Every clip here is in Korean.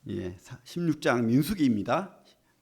16장 민수기입니다.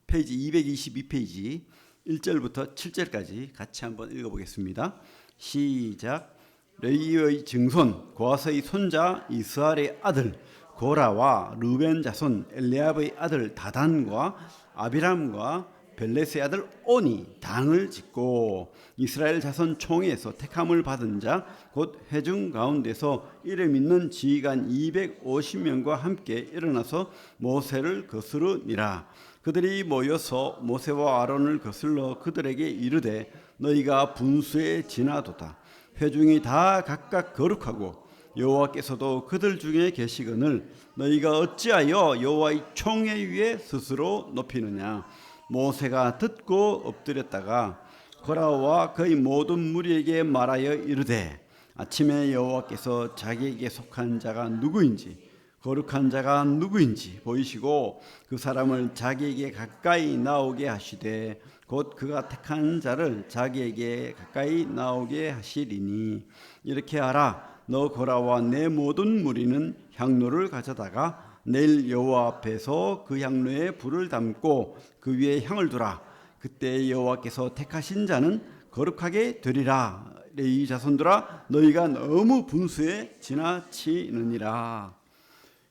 페이지 222페이지 1절부터 7절까지 같이 한번 읽어보겠습니다. 시작. 레위의 증손 고아스의 손자 이스라엘의 아들 고라와 르벤 자손 엘리압의 아들 다단과 아비람과 벨렛의 아들 온이 당을 짓고 이스라엘 자손 총회에서 택함을 받은 자 곧 회중 가운데서 이름 있는 지휘관 250명과 함께 일어나서 모세를 거스르니라. 그들이 모여서 모세와 아론을 거슬러 그들에게 이르되 너희가 분수에 지나도다. 회중이 다 각각 거룩하고 여호와께서도 그들 중에 계시거늘 너희가 어찌하여 여호와의 총회 위에 스스로 높이느냐. 모세가 듣고 엎드렸다가 고라와 그의 모든 무리에게 말하여 이르되 아침에 여호와께서 자기에게 속한 자가 누구인지 거룩한 자가 누구인지 보이시고 그 사람을 자기에게 가까이 나오게 하시되 곧 그가 택한 자를 자기에게 가까이 나오게 하시리니 이렇게 하라. 너 고라와 내 모든 무리는 향로를 가져다가 내일 여호와 앞에서 그 향로에 불을 담고 그 위에 향을 두라. 그때 여호와께서 택하신 자는 거룩하게 되리라. 레위 자손들아 너희가 너무 분수에 지나치느니라.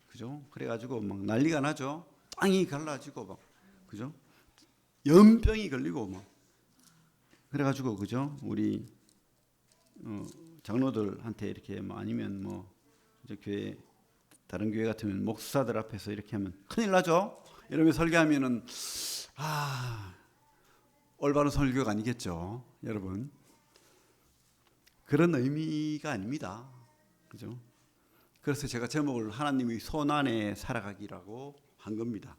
그죠? 그래가지고 막 난리가 나죠. 땅이 갈라지고 막 그죠? 연병이 걸리고 막 그래가지고 그죠? 우리 장로들한테 이렇게 뭐 아니면 뭐 이제 교회 다른 교회 같으면 목사들 앞에서 이렇게 하면 큰일 나죠. 이러면 설교하면은 올바른 설교가 아니겠죠, 여러분. 그런 의미가 아닙니다. 그죠? 그래서 제가 제목을 하나님의 손 안에 살아가기라고 한 겁니다.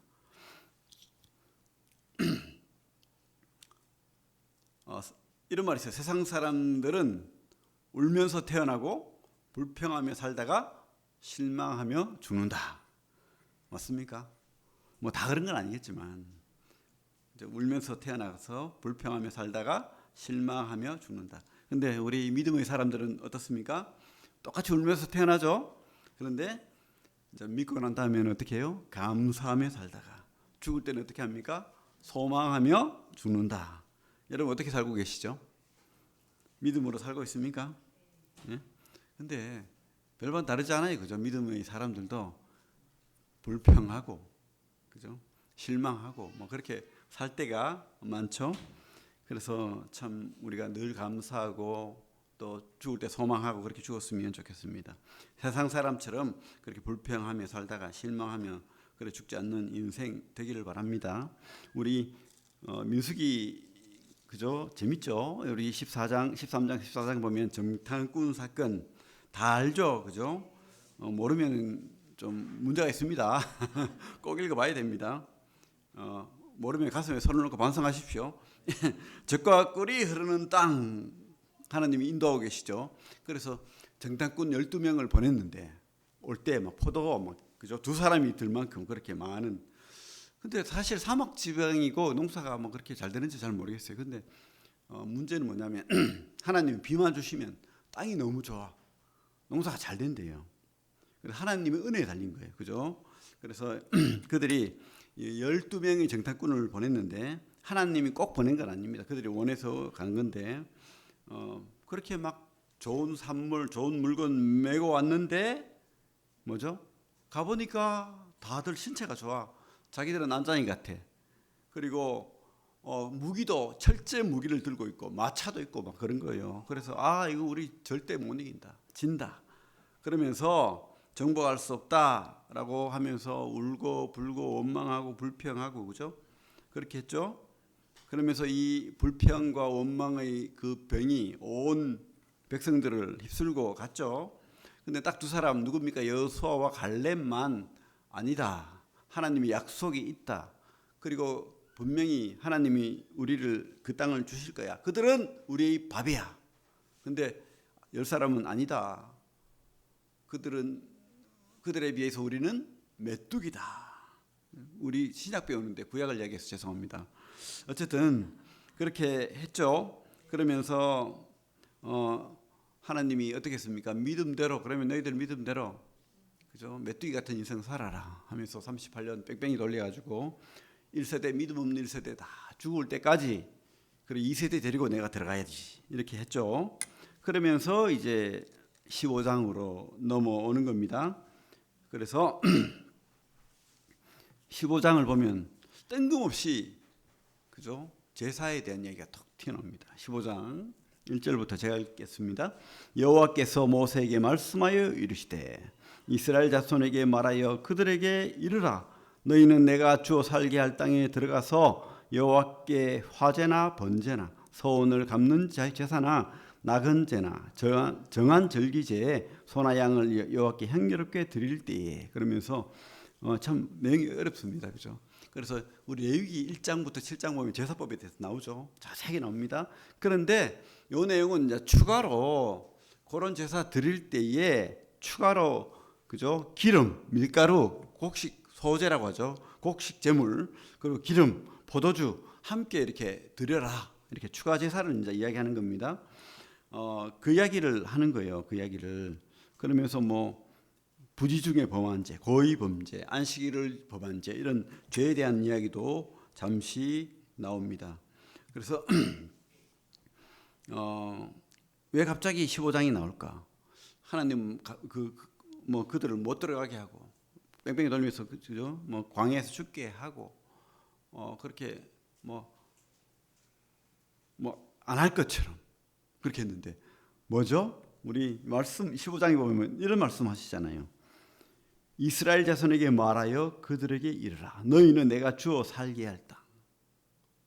이런 말이 있어요. 세상 사람들은 울면서 태어나고 불평하며 살다가 실망하며 죽는다. 맞습니까? 뭐 다 그런 건 아니겠지만 이제 울면서 태어나서 불평하며 살다가 실망하며 죽는다. 근데 우리 믿음의 사람들은 어떻습니까? 똑같이 울면서 태어나죠. 그런데 이제 믿고 난 다음에는 어떻게 해요? 감사하며 살다가 죽을 때는 어떻게 합니까? 소망하며 죽는다. 여러분 어떻게 살고 계시죠? 믿음으로 살고 있습니까? 예? 근데 별반 다르지 않아요. 그죠? 믿음의 사람들도 불평하고 그죠? 실망하고 뭐 그렇게 살 때가 많죠. 그래서 참 우리가 늘 감사하고 또 죽을 때 소망하고 그렇게 죽었으면 좋겠습니다. 세상 사람처럼 그렇게 불평하며 살다가 실망하며 그래 죽지 않는 인생 되기를 바랍니다. 우리 민수기 그죠? 재밌죠? 우리 13장 14장 보면 정탐꾼 사건 다 알죠? 그죠? 모르면 좀 문제가 있습니다. 꼭 읽어봐야 됩니다. 모르면 가슴에 손을 놓고 반성하십시오. 적과 꿀이 흐르는 땅 하나님이 인도하고 계시죠. 그래서 정탐꾼 12명을 보냈는데 올 때 막 포도 막 그죠? 두 사람이 들 만큼 그렇게 많은. 근데 사실 사막 지방이고 농사가 뭐 그렇게 잘 되는지 잘 모르겠어요. 근데 문제는 뭐냐면 하나님이 비만 주시면 땅이 너무 좋아. 농사가 잘 된대요. 하나님의 은혜에 달린 거예요. 그죠? 그래서 그들이 12명의 정탐꾼을 보냈는데 하나님이 꼭 보낸 건 아닙니다. 그들이 원해서 간 건데 그렇게 막 좋은 산물, 좋은 물건 메고 왔는데 뭐죠? 가보니까 다들 신체가 좋아. 자기들은 난장이 같아. 그리고 무기도 철제 무기를 들고 있고 마차도 있고 막 그런 거예요. 그래서 이거 우리 절대 못 이긴다. 진다. 그러면서 정복할 수 없다라고 하면서 울고 불고 원망하고 불평하고 그죠? 그렇게 했죠. 그러면서 이 불평과 원망의 그 병이 온 백성들을 휩쓸고 갔죠. 근데 딱 두 사람 누굽니까? 여호수아와 갈렙만 아니다. 하나님의 약속이 있다. 그리고 분명히 하나님이 우리를 그 땅을 주실 거야. 그들은 우리의 밥이야. 근데 10사람은 아니다. 그들에 비해서 우리는 메뚜기다. 우리 신약 배우는데 구약을 이야기해서 죄송합니다. 어쨌든 그렇게 했죠. 그러면서 하나님이 어떻게 했습니까? 믿음대로. 그러면 너희들 믿음대로 그죠? 메뚜기 같은 인생 살아라 하면서 38년 뺑뺑이 돌려가지고 1세대 믿음 없는 1세대 다 죽을 때까지 그리고 2세대 데리고 내가 들어가야지 이렇게 했죠. 그러면서 이제 15장으로 넘어오는 겁니다. 그래서 15장을 보면 뜬금없이 그죠? 제사에 대한 얘기가 톡 튀어나옵니다. 15장 1절부터 제가 읽겠습니다. 여호와께서 모세에게 말씀하여 이르시되 이스라엘 자손에게 말하여 그들에게 이르라. 너희는 내가 주어 살게 할 땅에 들어가서 여호와께 화제나 번제나 서원을 갚는 제사나 낙은 제나 정한 절기제에 소나 양을 여호와께 향기롭게 드릴 때에 그러면서 참 내용이 어렵습니다. 그죠? 그래서 우리 레위기 1장부터 7장 보면 제사법에 대해서 나오죠. 자세하게 나옵니다. 그런데 이 내용은 이제 추가로 그런 제사 드릴 때에 추가로 그죠? 기름, 밀가루, 곡식 소제라고 하죠. 곡식 제물 그리고 기름, 포도주 함께 이렇게 드려라. 이렇게 추가 제사를 이제 이야기하는 겁니다. 그 이야기를 하는 거예요. 그 이야기를 그러면서 뭐 부지 중에 범한 죄, 고의 범죄, 안식일을 범한 죄 이런 죄에 대한 이야기도 잠시 나옵니다. 그래서 왜 갑자기 15장이 나올까? 하나님 그들을 못 들어가게 하고 뺑뺑이 돌면서 그죠? 뭐 광야에서 죽게 하고 그렇게 뭐 안 할 것처럼 그렇게 했는데 뭐죠? 우리 말씀 15장에 보면 이런 말씀 하시잖아요. 이스라엘 자손에게 말하여 그들에게 이르라. 너희는 내가 주어 살게 할 땅.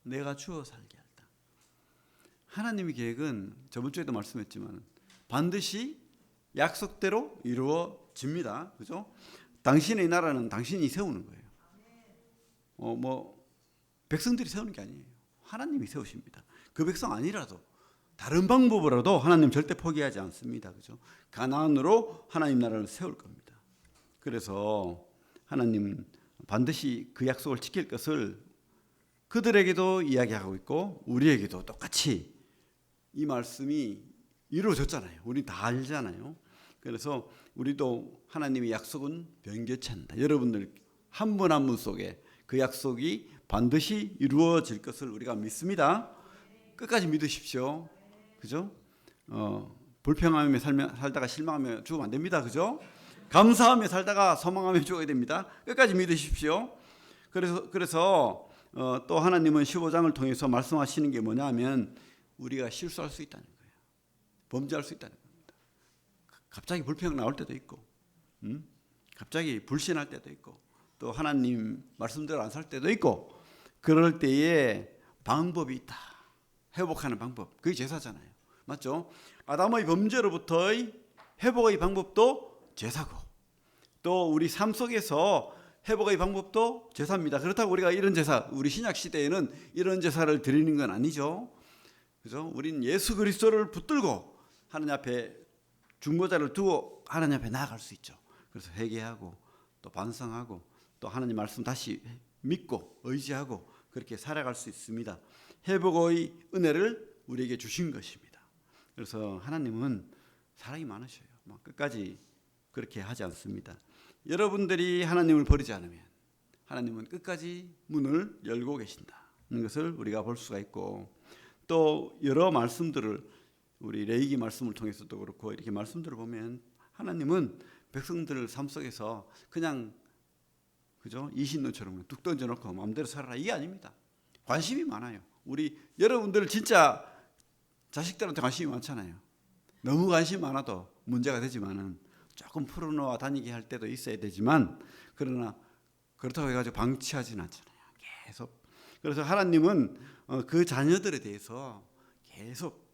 내가 주어 살게 할 땅. 하나님의 계획은 저번 주에도 말씀했지만 반드시 약속대로 이루어집니다. 그죠? 당신의 나라는 당신이 세우는 거예요. 백성들이 세우는 게 아니에요. 하나님이 세우십니다. 그 백성 아니라도 다른 방법으로도 하나님 절대 포기하지 않습니다. 그죠? 가나안으로 하나님 나라를 세울 겁니다. 그래서 하나님 반드시 그 약속을 지킬 것을 그들에게도 이야기하고 있고 우리에게도 똑같이 이 말씀이 이루어졌잖아요. 우리 다 알잖아요. 그래서 우리도 하나님의 약속은 변개치 않는다. 여러분들 한 분 한 분 속에 그 약속이 반드시 이루어질 것을 우리가 믿습니다. 끝까지 믿으십시오. 그죠? 불평하며 살다가 실망하며 죽으면 안 됩니다. 그죠? 감사하며 살다가 소망하며 죽어야 됩니다. 끝까지 믿으십시오. 그래서 또 하나님은 15장을 통해서 말씀하시는 게 뭐냐면 우리가 실수할 수 있다는 거예요. 범죄할 수 있다는 겁니다. 갑자기 불평 나올 때도 있고, 갑자기 불신할 때도 있고, 또 하나님 말씀대로 안 살 때도 있고, 그럴 때에 방법이 있다. 회복하는 방법. 그게 제사잖아요. 맞죠? 아담의 범죄로부터의 회복의 방법도 제사고, 또 우리 삶 속에서 회복의 방법도 제사입니다. 그렇다고 우리가 이런 제사, 우리 신약 시대에는 이런 제사를 드리는 건 아니죠. 그죠? 우린 예수 그리스도를 붙들고 하나님 앞에 중보자를 두고 하나님 앞에 나아갈 수 있죠. 그래서 회개하고 또 반성하고 또 하나님 말씀 다시 믿고 의지하고 그렇게 살아갈 수 있습니다. 회복의 은혜를 우리에게 주신 것입니다. 그래서 하나님은 사랑이 많으셔요. 끝까지 그렇게 하지 않습니다. 여러분들이 하나님을 버리지 않으면 하나님은 끝까지 문을 열고 계신다는 것을 우리가 볼 수가 있고, 또 여러 말씀들을 우리 레위기 말씀을 통해서도 그렇고 이렇게 말씀들을 보면 하나님은 백성들 삶 속에서 그냥 그죠? 이신노처럼 뚝 던져놓고 마음대로 살아라 이게 아닙니다. 관심이 많아요. 우리 여러분들 진짜 자식들한테 관심이 많잖아요. 너무 관심 많아도 문제가 되지만은 조금 풀어놓아 다니게 할 때도 있어야 되지만 그러나 그렇다고 해가지고 방치하지는 않잖아요. 계속. 그래서 하나님은 그 자녀들에 대해서 계속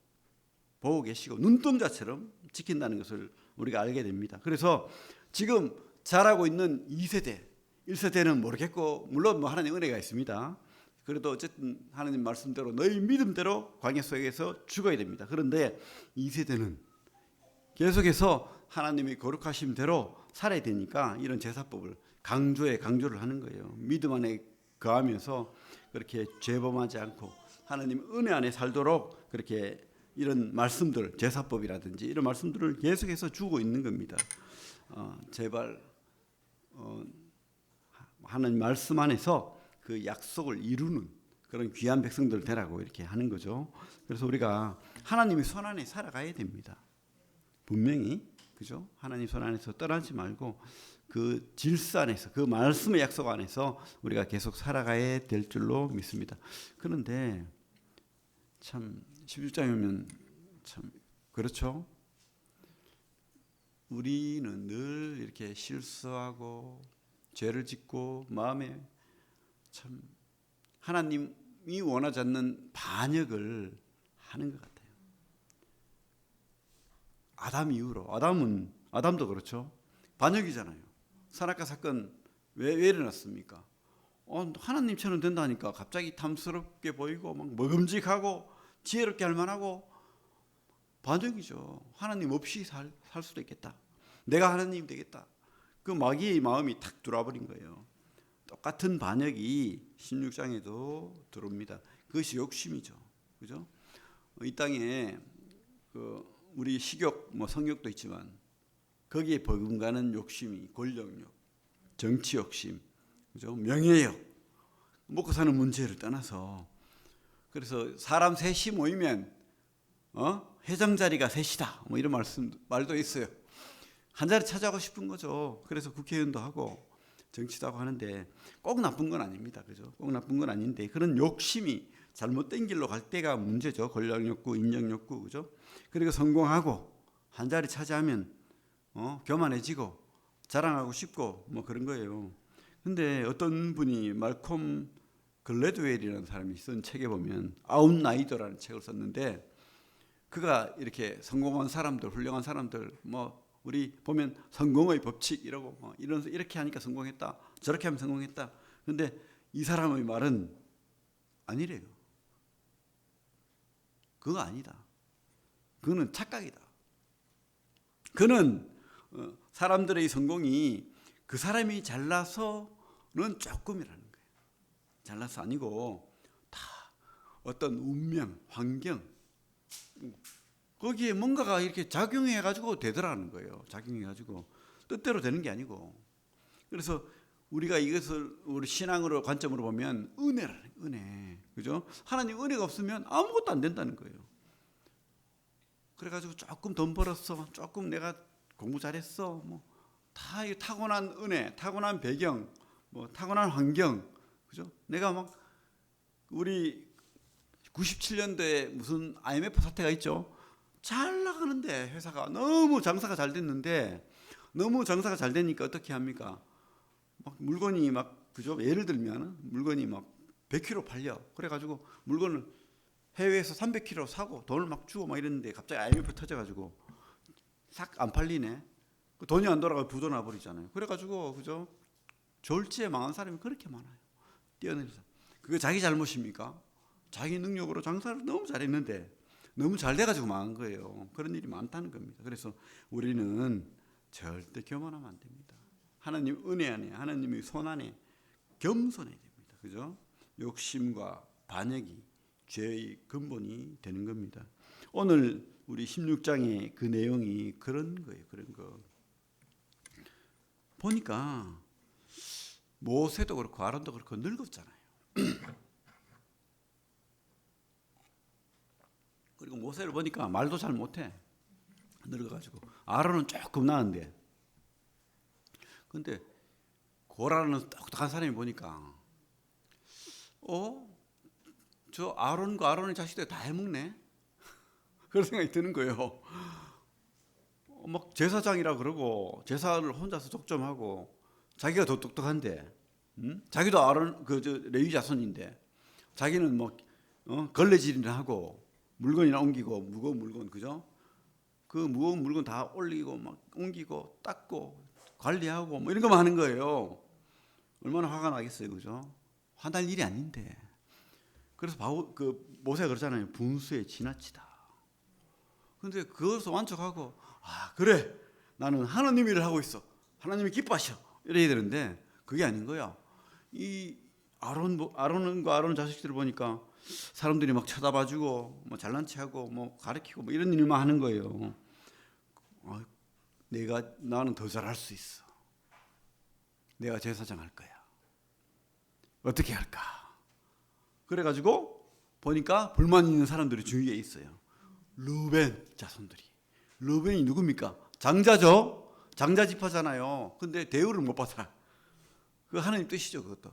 보고 계시고 눈동자처럼 지킨다는 것을 우리가 알게 됩니다. 그래서 지금 자라고 있는 2세대, 1세대는 모르겠고 물론 뭐 하나님 은혜가 있습니다. 그래도 어쨌든 하나님 말씀대로 너희 믿음대로 광야 속에서 죽어야 됩니다. 그런데 2세대는 계속해서 하나님의 거룩하심대로 살아야 되니까 이런 제사법을 강조를 하는 거예요. 믿음 안에 거하면서 그렇게 죄범하지 않고 하나님 은혜 안에 살도록 그렇게 이런 말씀들, 제사법이라든지 이런 말씀들을 계속해서 주고 있는 겁니다. 제발 하나님 말씀 안에서 그 약속을 이루는 그런 귀한 백성들 되라고 이렇게 하는 거죠. 그래서 우리가 하나님의 손 안에 살아가야 됩니다. 분명히, 그죠? 하나님 손 안에서 떠나지 말고 그 질서 안에서, 그 말씀의 약속 안에서 우리가 계속 살아가야 될 줄로 믿습니다. 그런데 참 16장에 오면 참 그렇죠. 우리는 늘 이렇게 실수하고 죄를 짓고 마음에 참 하나님이 원하지 않는 반역을 하는 것 같아요. 아담 이후로, 아담도 그렇죠. 반역이잖아요. 선악과 사건 왜 일어났습니까? 하나님처럼 된다니까 갑자기 탐스럽게 보이고 막 먹음직하고 지혜롭게 할 만하고 반역이죠. 하나님 없이 살 수도 있겠다. 내가 하나님 되겠다. 그 마귀의 마음이 탁 들어와버린 거예요. 똑같은 반역이 16장에도 들어옵니다. 그것이 욕심이죠. 그죠? 이 땅에 우리 식욕, 성욕도 있지만 거기에 버금가는 욕심이 권력욕, 정치 욕심, 그죠? 명예욕, 먹고 사는 문제를 떠나서 그래서 사람 셋이 모이면 회장 자리가 셋이다. 이런 말도 있어요. 한 자리 차지하고 싶은 거죠. 그래서 국회의원도 하고 정치도 하고 하는데 꼭 나쁜 건 아닙니다. 그죠? 꼭 나쁜 건 아닌데 그런 욕심이 잘못된 길로 갈 때가 문제죠. 권력 욕구, 인정 욕구, 그죠? 그리고 성공하고 한 자리 차지하면 교만해지고 자랑하고 싶고 그런 거예요. 근데 어떤 분이 말콤 글래드웰이라는 사람이 쓴 책에 보면 아웃라이더라는 책을 썼는데 그가 이렇게 성공한 사람들, 훌륭한 사람들, 우리 보면 성공의 법칙 이러고 이렇게 하니까 성공했다, 저렇게 하면 성공했다. 근데 이 사람의 말은 아니래요. 그거 아니다. 그거는 착각이다. 그는 사람들의 성공이 그 사람이 잘나서는 조금이라는 거예요. 잘나서 아니고 다 어떤 운명, 환경 거기에 뭔가가 이렇게 작용해가지고 되더라는 거예요. 작용해가지고 뜻대로 되는 게 아니고. 그래서 우리가 이것을 우리 신앙으로 관점으로 보면 은혜라는 은혜, 그죠? 하나님 은혜가 없으면 아무것도 안 된다는 거예요. 그래가지고 조금 돈 벌었어, 조금 내가 공부 잘했어, 다 타고난 은혜, 타고난 배경, 타고난 환경, 그죠? 내가 막 우리 97년도에 무슨 IMF 사태가 있죠. 잘 나가는데 회사가 너무 장사가 잘 됐는데 너무 장사가 잘 되니까 어떻게 합니까? 막 물건이 그죠? 예를 들면 물건이 100kg 팔려. 그래가지고 물건을 해외에서 300kg 사고 돈을 주고 이랬는데 갑자기 IMF 터져가지고 싹 안 팔리네. 돈이 안 돌아가고 부도 나버리잖아요. 그래가지고 그죠? 졸지에 망한 사람이 그렇게 많아요. 뛰어내려서. 그게 자기 잘못입니까? 자기 능력으로 장사를 너무 잘했는데 너무 잘 돼가지고 망한 거예요. 그런 일이 많다는 겁니다. 그래서 우리는 절대 교만하면 안 됩니다. 하나님 은혜 안에, 하나님의 손 안에 겸손해야 됩니다. 그죠? 욕심과 반역이 죄의 근본이 되는 겁니다. 오늘 우리 16장의 그 내용이 그런 거예요. 그런 거. 보니까 모세도 그렇고 아론도 그렇고 늙었잖아요. 그리고 모세를 보니까 말도 잘 못해. 늙어가지고. 아론은 조금 나은데. 근데 고라는 똑똑한 사람이 보니까 저 아론과 아론의 자식들 다 해먹네. 그런 생각이 드는 거예요. 막 제사장이라 그러고 제사를 혼자서 독점하고 자기가 더 똑똑한데, 자기도 아론 레위 자손인데 자기는 걸레질이나 하고 물건이나 옮기고 무거운 물건, 그죠? 그 무거운 물건 다 올리고 옮기고 닦고 관리하고 이런 것만 하는 거예요. 얼마나 화가 나겠어요, 그죠? 화날 일이 아닌데. 그래서 모세가 그러잖아요. 분수에 지나치다. 근데 그것을 만족하고 그래, 나는 하나님 일을 하고 있어. 하나님이 기뻐하셔. 이래야 되는데 그게 아닌 거야. 이 아론과 아론 자식들을 보니까 사람들이 쳐다봐주고 잘난 체하고 가르치고 이런 일만 하는 거예요. 나는 더 잘할 수 있어. 내가 제사장 할 거야. 어떻게 할까? 그래가지고 보니까 불만 있는 사람들이 주위에 있어요. 르벤 자손들이. 르벤이 누굽니까? 장자죠. 장자 지파잖아요. 근데 대우를 못 받아. 그 하나님 뜻이죠, 그것도.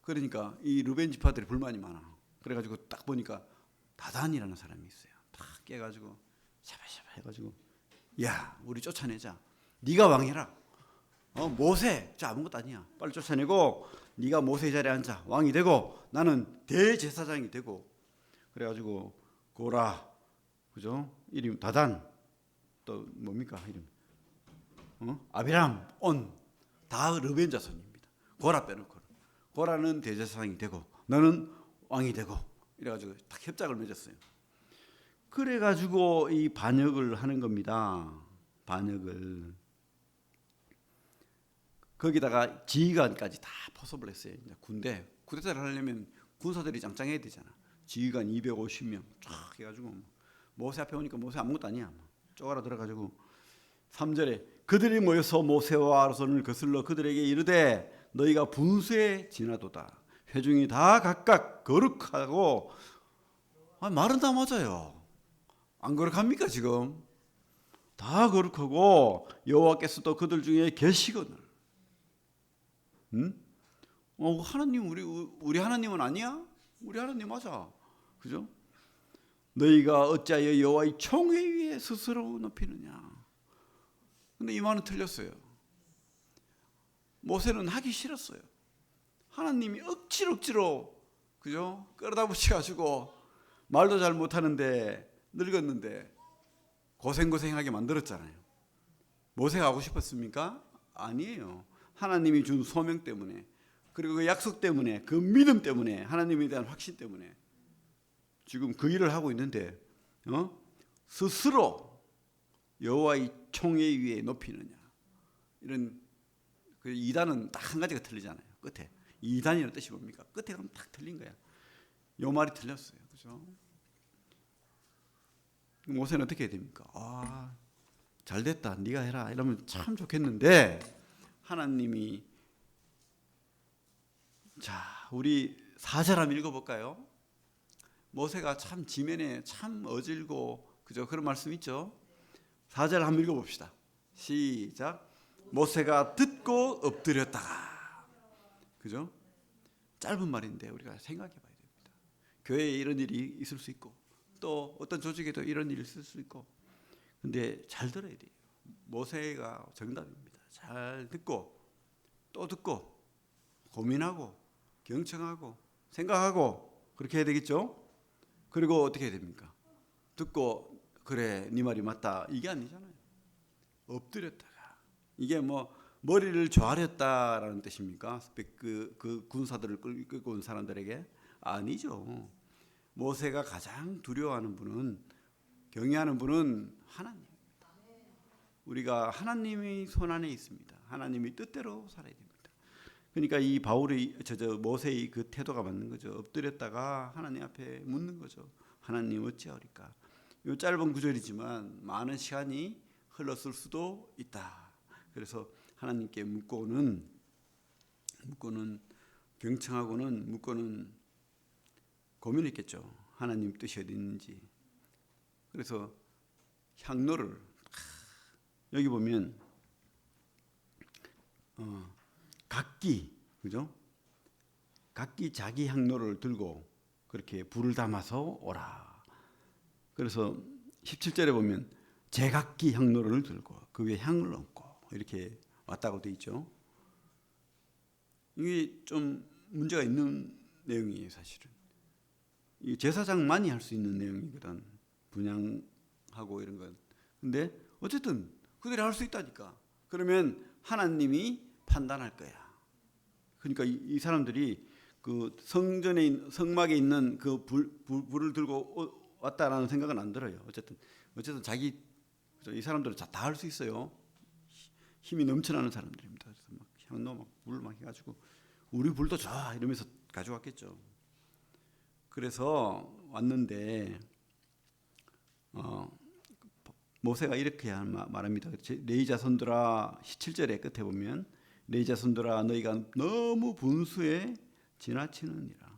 그러니까 이 르벤 지파들이 불만이 많아. 그래가지고 딱 보니까 다단이라는 사람이 있어요. 딱 깨가지고 샤바샤바 해가지고, 야, 우리 쫓아내자. 네가 왕해라. 모세, 자 아무것도 아니야. 빨리 쫓아내고 네가 모세 자리에 앉아. 왕이 되고 나는 대제사장이 되고. 그래가지고 고라, 그죠? 이름 다단, 또 뭡니까 이름? 아비람, 온, 다 르벤 자손입니다. 고라 빼놓고. 고라는 대제사장이 되고 너는 왕이 되고. 이래가지고 딱 협작을 맺었어요. 그래가지고 이 반역을 하는 겁니다. 반역을. 거기다가 지휘관까지 다 포섭을 했어요. 이제 군대, 쿠데타를 하려면 군사들이 짱짱해야 되잖아. 지휘관 250명 쫙 해가지고 모세 앞에 오니까 모세 아무것도 아니야. 쪼가라 들어가지고 3절에 그들이 모여서 모세와 아론을 거슬러 그들에게 이르되 너희가 분수에 지나도다. 회중이 다 각각 거룩하고, 말은 다 맞아요. 안 거룩합니까 지금? 다 거룩하고 여호와께서도 그들 중에 계시거늘. 하나님 우리 하나님은 아니야? 우리 하나님 맞아. 그죠? 너희가 어찌하여 여호와의 총회 위에 스스로 높이느냐. 근데 이 말은 틀렸어요. 모세는 하기 싫었어요. 하나님이 억지로 그죠? 끌어다 붙여가지고 말도 잘 못하는데 늙었는데 고생하게 만들었잖아요. 모세가 하고 싶었습니까? 아니에요. 하나님이 준 소명 때문에, 그리고 그 약속 때문에, 그 믿음 때문에, 하나님에 대한 확신 때문에 지금 그 일을 하고 있는데 스스로 여호와의 총회 위에 높이느냐. 이런 그 2단은 딱 한 가지가 틀리잖아요. 끝에 2단이라는 뜻이 뭡니까? 끝에 그럼 딱 틀린 거야. 요 말이 틀렸어요. 그죠? 모세는 어떻게 해야 됩니까? 잘 됐다, 네가 해라 이러면 참 좋겠는데, 하나님이, 자 우리 4절 한번 읽어볼까요? 모세가 참 지면에 참 어질고, 그죠? 그런 말씀 있죠? 4절 한번 읽어봅시다. 시작. 모세가 듣고 엎드렸다가. 그죠? 짧은 말인데 우리가 생각해 봐야 됩니다. 교회에 이런 일이 있을 수 있고 또 어떤 조직에도 이런 일이 있을 수 있고, 근데 잘 들어야 돼요. 모세가 정답입니다. 잘 듣고 또 듣고 고민하고 경청하고 생각하고 그렇게 해야 되겠죠. 그리고 어떻게 해야 됩니까? 듣고 그래 네 말이 맞다 이게 아니잖아요. 엎드렸다가, 이게 뭐 머리를 조아렸다라는 뜻입니까? 그 군사들을 끌고 온 사람들에게? 아니죠. 모세가 가장 두려워하는 분은, 경외하는 분은 하나님입니다. 우리가 하나님의 손안에 있습니다. 하나님의 뜻대로 살아야 됩니다. 그러니까 이 모세의 그 태도가 맞는 거죠. 엎드렸다가 하나님 앞에 묻는 거죠. 하나님 어찌하리까? 이 짧은 구절이지만 많은 시간이 흘렀을 수도 있다. 그래서 하나님께 묻고는 경청하고는 묻고는 고민했겠죠. 하나님 뜻이 어디 있는지. 그래서 향로를, 여기 보면 각기, 그죠? 각기 자기 향로를 들고 그렇게 불을 담아서 오라. 그래서 17절에 보면 제각기 향로를 들고 그 위에 향을 얹고 이렇게 왔다고 되어 있죠. 이게 좀 문제가 있는 내용이에요, 사실은. 이 제사장만이 할 수 있는 내용이거든. 분향하고 이런 건. 근데 어쨌든 그들이 할 수 있다니까. 그러면 하나님이 판단할 거야. 그러니까 이 사람들이 그 성막에 있는 그 불을 들고 왔다라는 생각은 안 들어요. 어쨌든 이 사람들은 다 할 수 있어요. 힘이 넘쳐나는 사람들입니다. 그래서 막 향로 막 불 막 해가지고 우리 불도 줘 이러면서 가져왔겠죠. 그래서 왔는데 모세가 이렇게 말합니다. 내 자손들아, 17절의 끝에 보면 내 자손들아 너희가 너무 분수에 지나치느니라.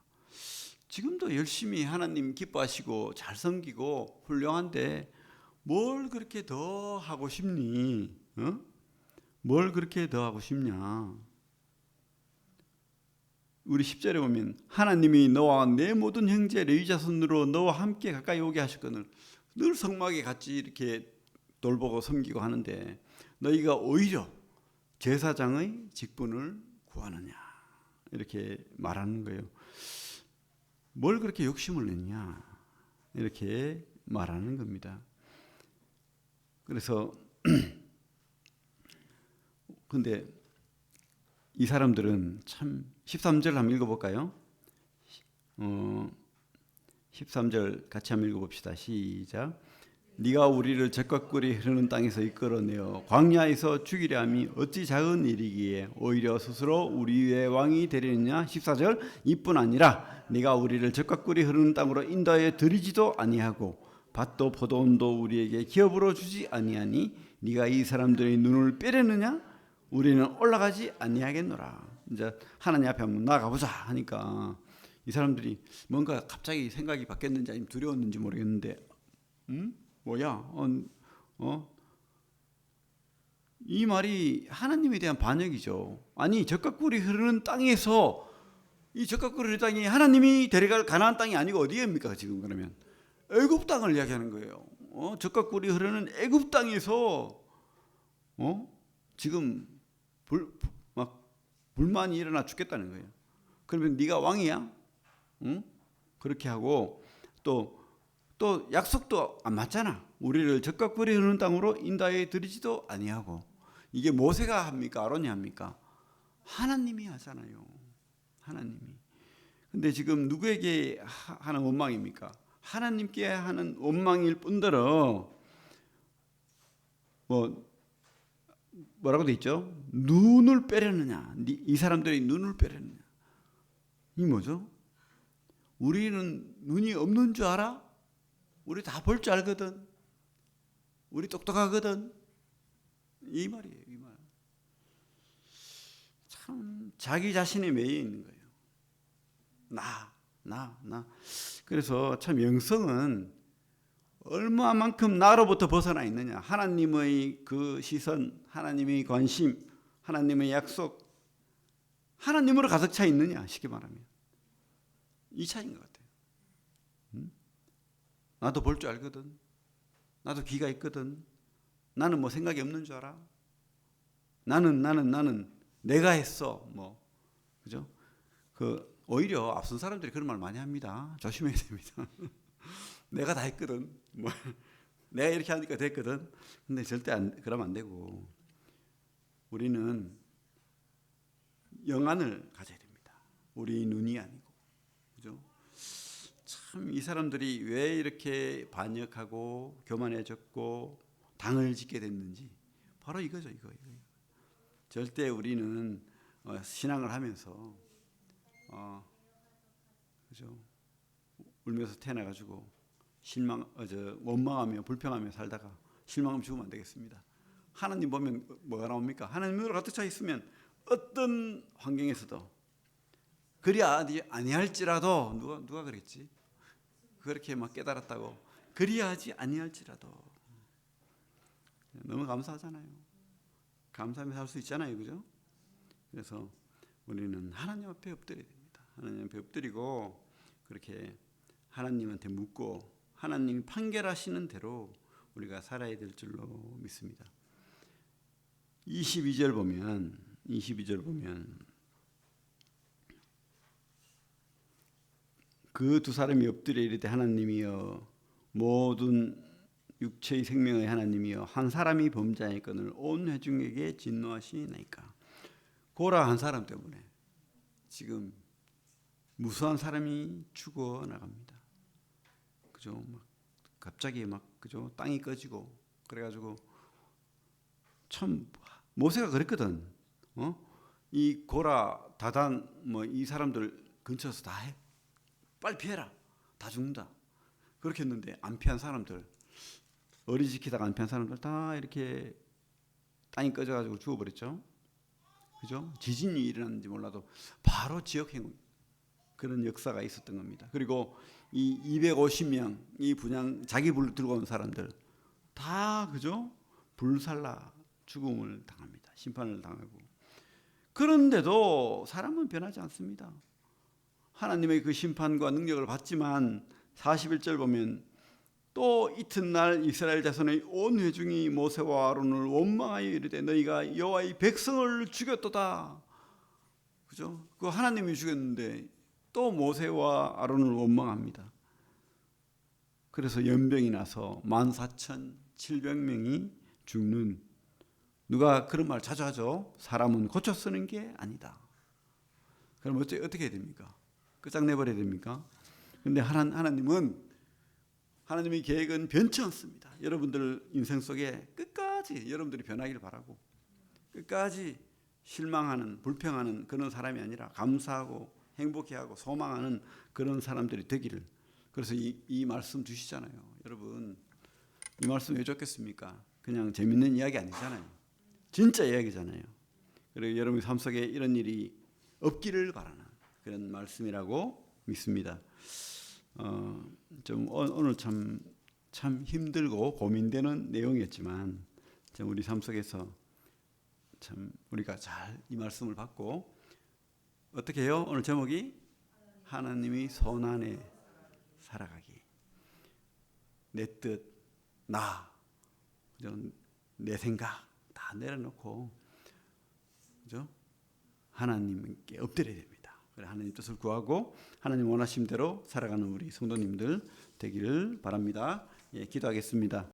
지금도 열심히 하나님 기뻐하시고 잘 섬기고 훌륭한데 뭘 그렇게 더 하고 싶니? 뭘 그렇게 더 하고 싶냐? 우리 10절에 보면 하나님이 너와 내 모든 형제 레위 자손으로 너와 함께 가까이 오게 하셨거늘. 늘 성막에 같이 이렇게 돌보고 섬기고 하는데 너희가 오히려 제사장의 직분을 구하느냐 이렇게 말하는 거예요. 뭘 그렇게 욕심을 냈냐 이렇게 말하는 겁니다. 그래서 근데 이 사람들은 참 13절 한번 읽어볼까요? 13절 같이 한번 읽어봅시다. 시작. 네가 우리를 젖과 꿀이 흐르는 땅에서 이끌어내어 광야에서 죽이려 함이 어찌 작은 일이기에 오히려 스스로 우리의 왕이 되려느냐. 14절. 이뿐 아니라 네가 우리를 젖과 꿀이 흐르는 땅으로 인도하여 들이지도 아니하고 밭도 포도원도 우리에게 기업으로 주지 아니하니 네가 이 사람들의 눈을 빼려느냐. 우리는 올라가지 아니하겠노라. 이제 하나님 앞에 한번 나가보자 하니까 이 사람들이 뭔가 갑자기 생각이 바뀌었는지 아니면 두려웠는지 모르겠는데 뭐야? 이 말이 하나님에 대한 반역이죠. 아니 젖과 꿀이 흐르는 땅에서 이 젖과 꿀이 흐르는 땅이 하나님이 데려갈 가나안 땅이 아니고 어디입니까 지금? 그러면 애굽 땅을 이야기하는 거예요. 젖과 꿀이 흐르는 애굽 땅에서 지금 불만이 일어나 죽겠다는 거예요. 그러면 네가 왕이야? 그렇게 하고 또 약속도 안 맞잖아. 우리를 젖과 꿀이 흐르는 땅으로 인도하여 들이지도 아니하고. 이게 모세가 합니까? 아론이 합니까? 하나님이 하잖아요. 하나님이. 근데 지금 누구에게 하는 원망입니까? 하나님께 하는 원망일 뿐더러 뭐라고 돼 있죠? 눈을 빼려느냐. 이 사람들이 눈을 빼려느냐. 이 뭐죠? 우리는 눈이 없는 줄 알아? 우리 다 볼 줄 알거든. 우리 똑똑하거든. 이 말이에요. 이 말. 참 자기 자신에 매여 있는 거예요. 나. 그래서 참 영성은 얼마만큼 나로부터 벗어나 있느냐. 하나님의 그 시선, 하나님의 관심, 하나님의 약속, 하나님으로 가득 차 있느냐. 쉽게 말하면 이 차이인 것 같아요. 나도 볼 줄 알거든. 나도 귀가 있거든. 나는 뭐 생각이 없는 줄 알아? 나는 내가 했어. 그죠? 오히려 앞선 사람들이 그런 말 많이 합니다. 조심해야 됩니다. 내가 다 했거든. 내가 이렇게 하니까 됐거든. 근데 절대 그러면 안 되고 우리는 영안을 가져야 됩니다. 우리 눈이 아니고. 그죠? 참 이 사람들이 왜 이렇게 반역하고 교만해졌고 당을 짓게 됐는지 바로 이거죠. 이거. 절대 우리는 신앙을 하면서 그죠? 울면서 태어나가지고 원망하며 불평하며 살다가 실망하면 죽으면 안 되겠습니다. 하나님 보면 뭐가 나옵니까? 하나님으로 가득 차 있으면 어떤 환경에서도 그리 아니할지라도 누가 그랬지? 그렇게 막 깨달았다고 그리하지 아니할지라도 너무 감사하잖아요. 감사하면서 살 수 있잖아요, 그죠? 그래서 우리는 하나님 앞에 엎드려야 됩니다. 하나님 앞에 엎드리고 그렇게 하나님한테 묻고 하나님이 판결하시는 대로 우리가 살아야 될 줄로 믿습니다. 22절 보면 그 두 사람이 엎드려 이르되 하나님이여 모든 육체의 생명의 하나님이여 한 사람이 범죄하였거늘 온 회중에게 진노하시나이까. 고라 한 사람 때문에 지금 무수한 사람이 죽어 나갑니다. 그죠? 갑자기 그죠? 땅이 꺼지고 그래가지고 참 모세가 그랬거든. 이 고라 다단 이 사람들 근처에서 다 해. 빨리 피해라. 다 죽는다. 그렇게 했는데 안 피한 사람들 어리지키다가 안 피한 사람들 다 이렇게 땅이 꺼져가지고 죽어버렸죠. 그죠? 지진이 일어났는지 몰라도 바로 지역 행운 그런 역사가 있었던 겁니다. 그리고 이 250명 이 분향 자기 불 들고 온 사람들 다 그죠? 불살라 죽음을 당합니다. 심판을 당하고. 그런데도 사람은 변하지 않습니다. 하나님의 그 심판과 능력을 받지만 41절 보면 또 이튿날 이스라엘 자손의 온 회중이 모세와 아론을 원망하여 이르되 너희가 여호와의 백성을 죽였도다. 그죠? 그 하나님이 죽였는데 또 모세와 아론을 원망합니다. 그래서 연병이 나서 14,700명이 죽는, 누가 그런 말 자주 하죠. 사람은 고쳐 쓰는 게 아니다. 그럼 어떻게 해야 됩니까? 끝장내버려야 됩니까? 그런데 하나님의 계획은 변치 않습니다. 여러분들 인생 속에 끝까지 여러분들이 변하기를 바라고, 끝까지 실망하는 불평하는 그런 사람이 아니라 감사하고 행복해하고 소망하는 그런 사람들이 되기를. 그래서 이 말씀 주시잖아요. 여러분, 이 말씀 왜 좋겠습니까? 그냥 재밌는 이야기 아니잖아요. 진짜 이야기잖아요. 그리고 여러분의 삶 속에 이런 일이 없기를 바라는 그런 말씀이라고 믿습니다. 좀 오늘 참 힘들고 고민되는 내용이었지만 좀 우리 삶 속에서 참 우리가 잘 이 말씀을 받고 어떻게 해요? 오늘 제목이 하나님이 손안에 살아가기. 내 뜻, 내 생각 다 내려놓고 그죠? 하나님께 엎드려야 됩니다. 그래 하나님 뜻을 구하고 하나님 원하신 대로 살아가는 우리 성도님들 되기를 바랍니다. 예, 기도하겠습니다.